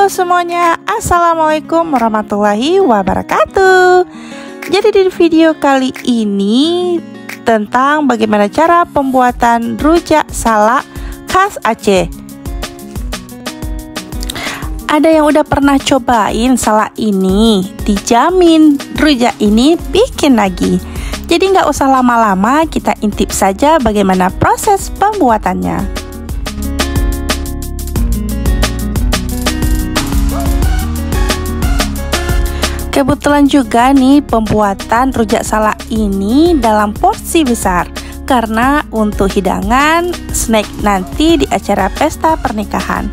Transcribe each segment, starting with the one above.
Halo semuanya, Assalamualaikum warahmatullahi wabarakatuh. Jadi di video kali ini tentang bagaimana cara pembuatan rujak salak khas Aceh. Ada yang udah pernah cobain salak ini? Dijamin rujak ini bikin lagi. Jadi nggak usah lama-lama, kita intip saja bagaimana proses pembuatannya. Kebetulan juga nih pembuatan rujak salak ini dalam porsi besar karena untuk hidangan snack nanti di acara pesta pernikahan.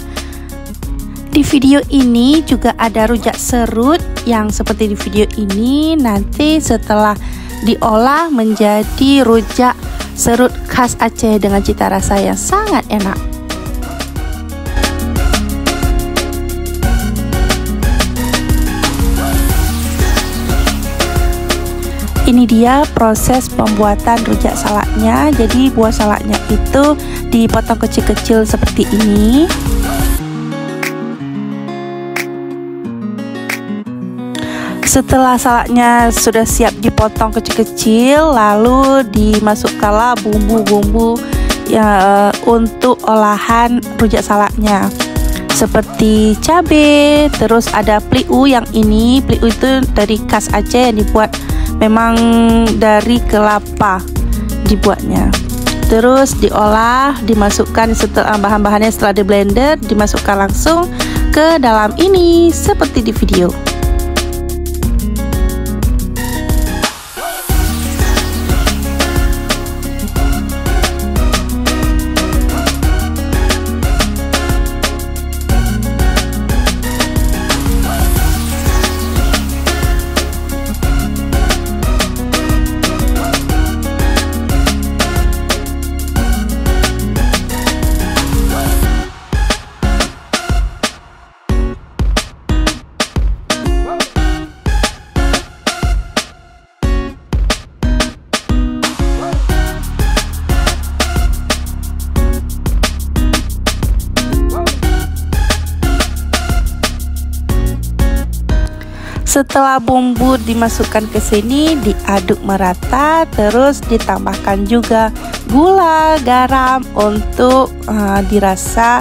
Di video ini juga ada rujak serut yang seperti di video ini, nanti setelah diolah menjadi rujak serut khas Aceh dengan cita rasa yang sangat enak. Ini dia proses pembuatan rujak salaknya. Jadi buah salaknya itu dipotong kecil-kecil seperti ini. Setelah salaknya sudah siap dipotong kecil-kecil, lalu dimasukkanlah bumbu-bumbu ya, untuk olahan rujak salaknya. Seperti cabai, terus ada pliu. Yang ini pliu itu dari khas Aceh yang dibuat memang dari kelapa dibuatnya. Terus diolah, dimasukkan setelah bahan-bahannya setelah di blender, dimasukkan langsung ke dalam ini seperti di video. Setelah bumbu dimasukkan ke sini, diaduk merata, terus ditambahkan juga gula, garam untuk dirasa.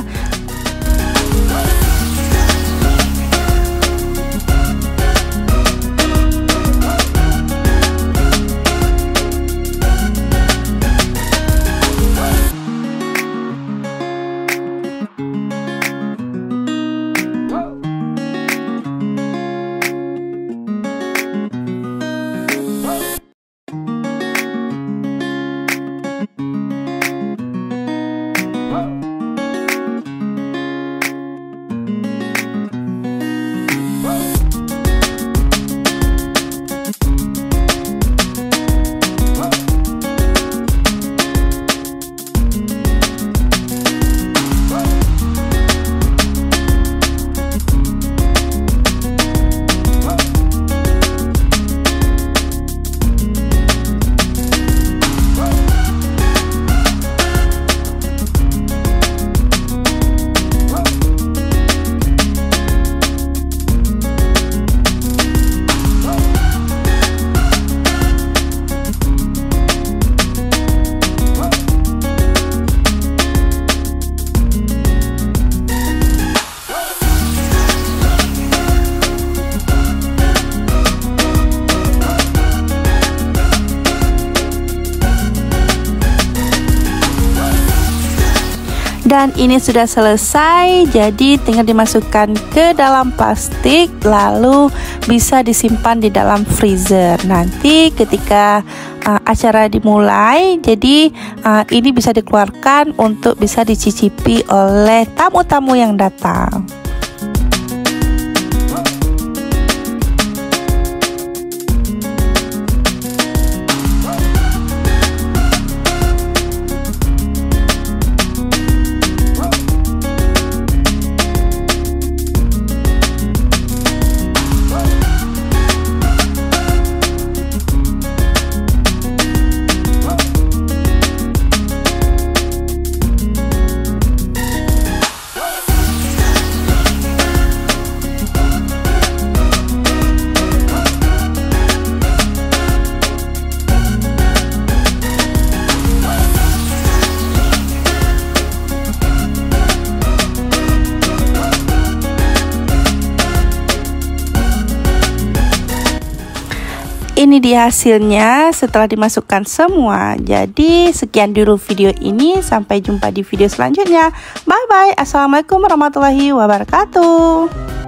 Dan ini sudah selesai, jadi tinggal dimasukkan ke dalam plastik, lalu bisa disimpan di dalam freezer. Nanti ketika acara dimulai, jadi ini bisa dikeluarkan untuk bisa dicicipi oleh tamu-tamu yang datang. Ini dia hasilnya setelah dimasukkan semua. Jadi sekian dulu video ini, sampai jumpa di video selanjutnya. Bye bye. Assalamualaikum warahmatullahi wabarakatuh.